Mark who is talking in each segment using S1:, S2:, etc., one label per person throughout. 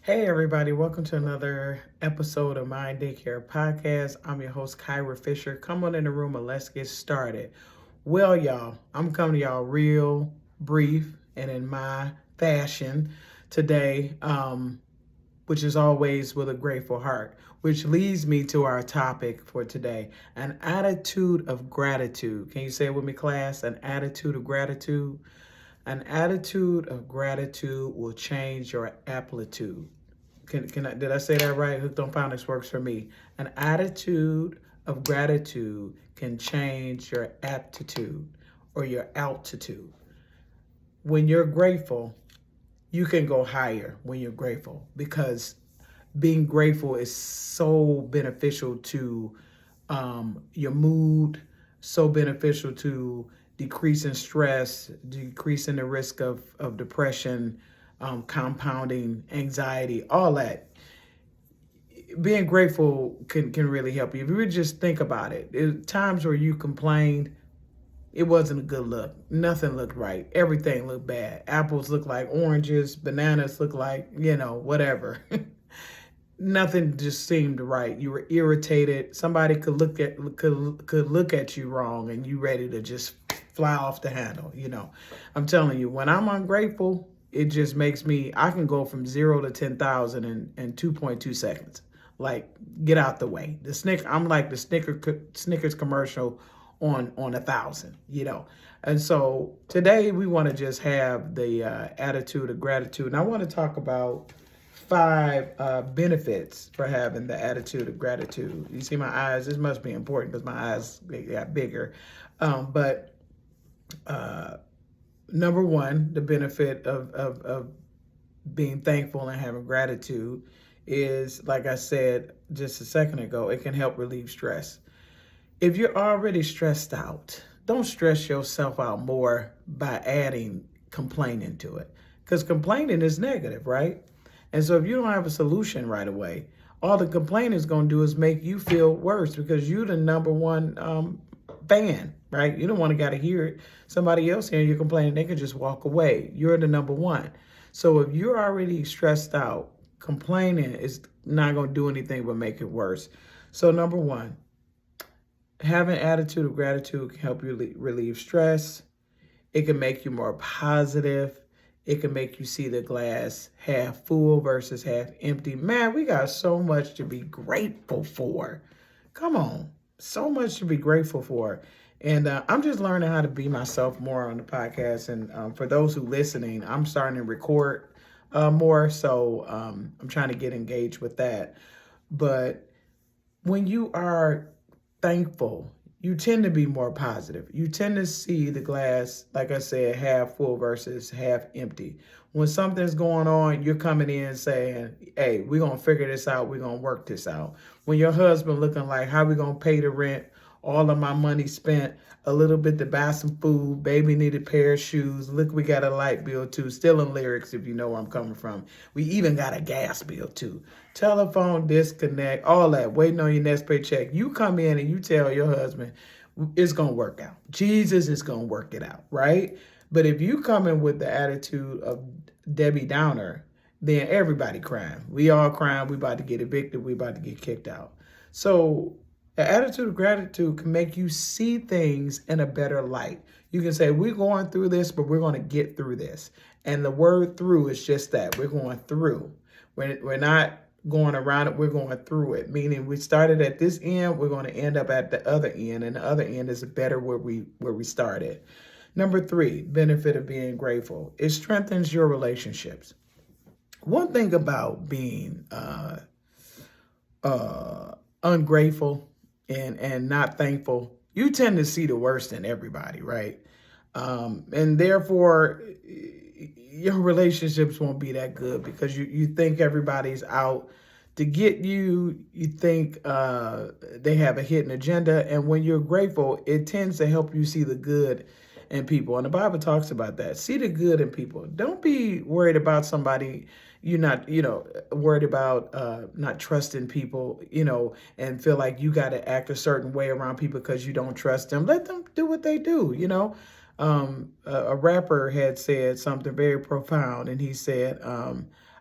S1: Hey, everybody, welcome to another episode of Mind Daycare Podcast. I'm your host, Kyra Fisher. Come on in the room and let's get started. Well, y'all, I'm coming to y'all real brief and in my fashion today, which is always with a grateful heart, which leads me to our topic for today, an attitude of gratitude. Can you say it with me, class? An attitude of gratitude. An attitude of gratitude will change your amplitude. Did I say that right? Hooked on Phonics works for me. An attitude of gratitude can change your aptitude or your altitude. When you're grateful, you can go higher when you're grateful because being grateful is so beneficial to your mood, so beneficial to decreasing stress, decreasing the risk of depression, compounding anxiety, all that. Being grateful can really help you. If you would just think about it, times where you complained, it wasn't a good look. Nothing looked right. Everything looked bad. Apples looked like oranges. Bananas looked like, whatever. Nothing just seemed right. You were irritated. Somebody could look at you wrong, and you ready to just fly off the handle. I'm telling you, when I'm ungrateful, it just makes me. I can go from 0 to 10,000 in 2.2 seconds. Like, get out the way. I'm like the Snickers commercial on 1,000. And so today we want to just have the attitude of gratitude, and I want to talk about 5 benefits for having the attitude of gratitude. You see my eyes? This must be important because my eyes got bigger. But number one, the benefit of being thankful and having gratitude is, like I said just a second ago, it can help relieve stress. If you're already stressed out, don't stress yourself out more by adding complaining to it. Because complaining is negative, right? And so if you don't have a solution right away, all the complaining is going to do is make you feel worse because you're the number one fan, right? You don't want to got to hear it. Somebody else hearing you complaining, they can just walk away. You're the number one. So if you're already stressed out, complaining is not going to do anything but make it worse. So number one, having attitude of gratitude can help you relieve stress. It can make you more positive. It can make you see the glass half full versus half empty. Man, we got so much to be grateful for. Come on, so much to be grateful for. And I'm just learning how to be myself more on the podcast. And for those who listening, I'm starting to record more. So I'm trying to get engaged with that. But when you are thankful, you tend to be more positive. You tend to see the glass, like I said, half full versus half empty. When something's going on, you're coming in saying, hey, we're going to figure this out. We're going to work this out. When your husband looking like, how we going to pay the rent? All of my money spent, a little bit to buy some food. Baby needed a pair of shoes. Look, we got a light bill too. Still in lyrics, if you know where I'm coming from. We even got a gas bill too. Telephone disconnect, all that, waiting on your next paycheck. You come in and you tell your husband, it's going to work out. Jesus is going to work it out, right? But if you come in with the attitude of Debbie Downer, then everybody crying. We all crying. We about to get evicted. We about to get kicked out. So the attitude of gratitude can make you see things in a better light. You can say, we're going through this, but we're going to get through this. And the word through is just that. We're going through. We're not going around it, we're going through it. Meaning we started at this end, we're going to end up at the other end, and the other end is better where we started. Number 3, benefit of being grateful. It strengthens your relationships. One thing about being ungrateful and not thankful, you tend to see the worst in everybody, right? And therefore, your relationships won't be that good because you think everybody's out to get you. You think they have a hidden agenda. And when you're grateful, it tends to help you see the good in people. And the Bible talks about that. See the good in people. Don't be worried about somebody you're not, worried about not trusting people, and feel like you got to act a certain way around people because you don't trust them. Let them do what they do. A rapper had said something very profound, and he said,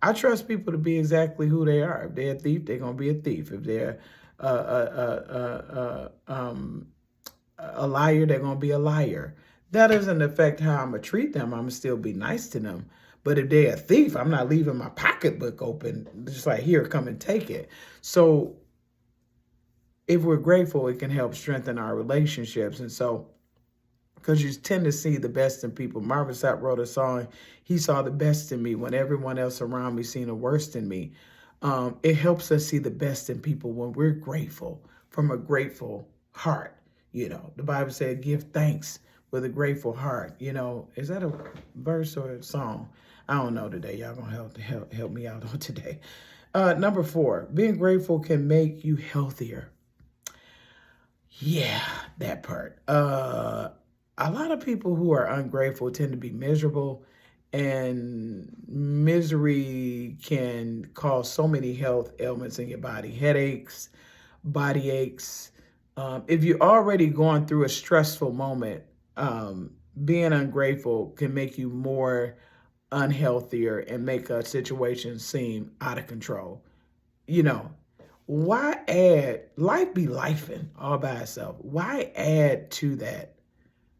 S1: I trust people to be exactly who they are. If they're a thief, they're gonna be a thief. If they're a liar, they're gonna be a liar. That doesn't affect how I'm gonna treat them. I'm gonna still be nice to them. But if they're a thief, I'm not leaving my pocketbook open, just like, here, come and take it. So if we're grateful, it can help strengthen our relationships. And so, because you tend to see the best in people. Marvin Sapp wrote a song, he saw the best in me when everyone else around me seen the worst in me. It helps us see the best in people when we're grateful, from a grateful heart. The Bible said, give thanks with a grateful heart. Is that a verse or a song? I don't know today. Y'all gonna help me out on today. Number 4, being grateful can make you healthier. Yeah, that part. A lot of people who are ungrateful tend to be miserable, and misery can cause so many health ailments in your body, headaches, body aches. If you're already going through a stressful moment, being ungrateful can make you more unhealthier and make a situation seem out of control. You know, why add, life be lifing all by itself? Why add to that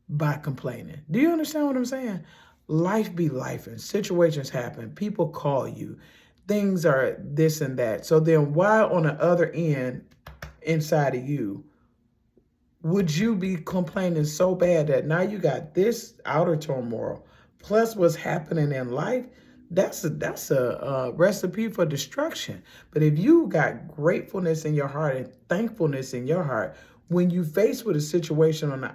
S1: by complaining? Do you understand what I'm saying? Life be lifing. Situations happen. People call you. Things are this and that. So then why on the other end, inside of you, would you be complaining so bad that now you got this outer turmoil plus what's happening in life? That's a recipe for destruction. But if you got gratefulness in your heart and thankfulness in your heart, when you face with a situation on the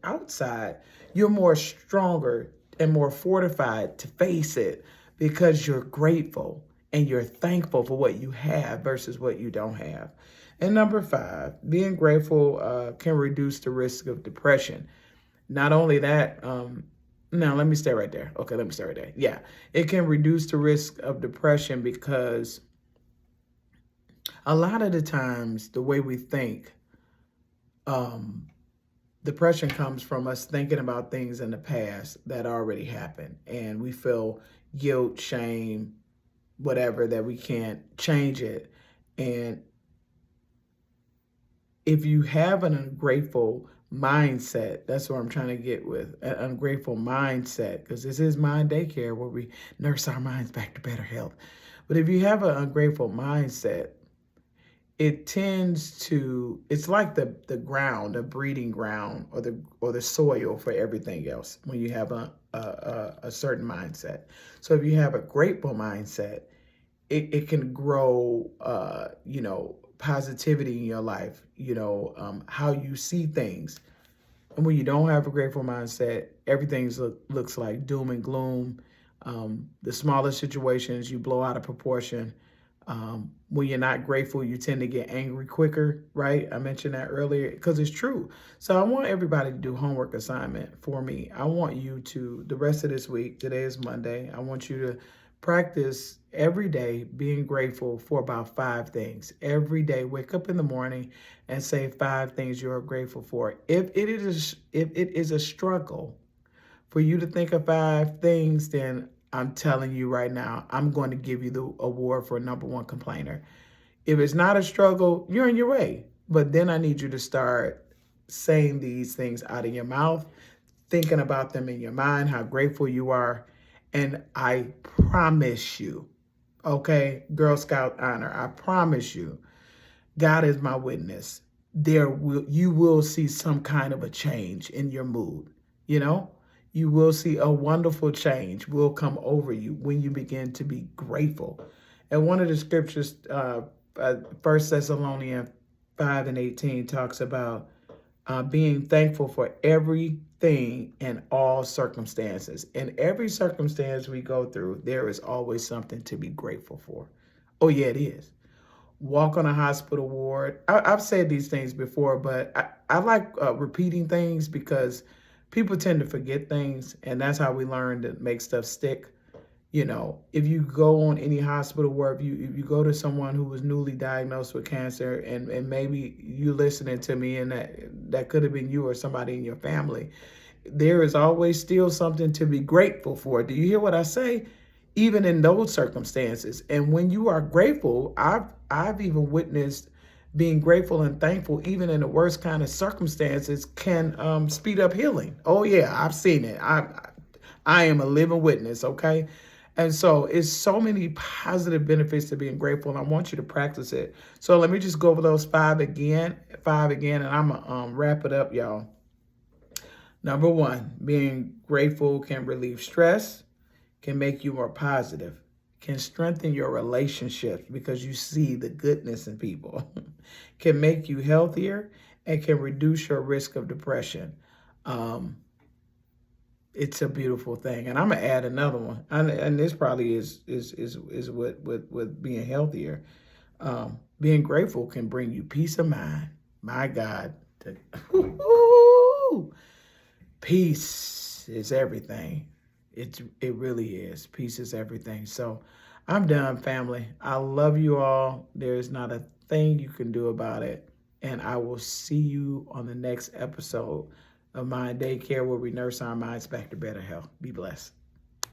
S1: outside, you're more stronger and more fortified to face it because you're grateful and you're thankful for what you have versus what you don't have. And number 5, being grateful can reduce the risk of depression. Not only that, now let me stay right there. Okay, let me stay right there. Yeah, it can reduce the risk of depression because a lot of the times the way we think, depression comes from us thinking about things in the past that already happened, and we feel guilt, shame, whatever, that we can't change it. And if you have an ungrateful mindset, that's what I'm trying to get with, an ungrateful mindset, because this is Mind Daycare where we nurse our minds back to better health. But if you have an ungrateful mindset, it tends to, it's like the ground, the breeding ground, or the soil for everything else when you have a certain mindset. So if you have a grateful mindset, it can grow, positivity in your life, how you see things. And when you don't have a grateful mindset, everything looks like doom and gloom. The smallest situations you blow out of proportion. When you're not grateful, you tend to get angry quicker, right? I mentioned that earlier because it's true. So I want everybody to do homework assignment for me. I want you to, the rest of this week, today is Monday, I want you to practice every day being grateful for about 5 things. Every day, wake up in the morning and say 5 things you're grateful for. If it is a struggle for you to think of 5 things, then I'm telling you right now, I'm going to give you the award for number 1 complainer. If it's not a struggle, you're in your way. But then I need you to start saying these things out of your mouth, thinking about them in your mind, how grateful you are. And I promise you, okay, Girl Scout honor, I promise you, God is my witness. You will see some kind of a change in your mood, You will see a wonderful change will come over you when you begin to be grateful. And one of the scriptures, 1 Thessalonians 5:18 talks about being thankful for everything in all circumstances. In every circumstance we go through, there is always something to be grateful for. Oh, yeah, it is. Walk on a hospital ward. I've said these things before, but I like repeating things because people tend to forget things, and that's how we learn to make stuff stick. If you go on any hospital ward, if you go to someone who was newly diagnosed with cancer, and maybe you listening to me, and that could have been you or somebody in your family, there is always still something to be grateful for. Do you hear what I say? even in those circumstances. And when you are grateful, I've even witnessed being grateful and thankful, even in the worst kind of circumstances, can speed up healing. Oh yeah, I've seen it. I am a living witness. Okay. And so it's so many positive benefits to being grateful, and I want you to practice it. So let me just go over those five again, and I'm gonna wrap it up, y'all. Number one, being grateful can relieve stress, can make you more positive, can strengthen your relationships because you see the goodness in people, can make you healthier, and can reduce your risk of depression. Um, it's a beautiful thing, and I'm gonna add another one, and this probably is with being healthier. Being grateful can bring you peace of mind. My God, peace is everything. It really is. Peace is everything. So I'm done, family. I love you all. There's not a thing you can do about it. And I will see you on the next episode of Mind Daycare, where we nurse our minds back to better health. Be blessed.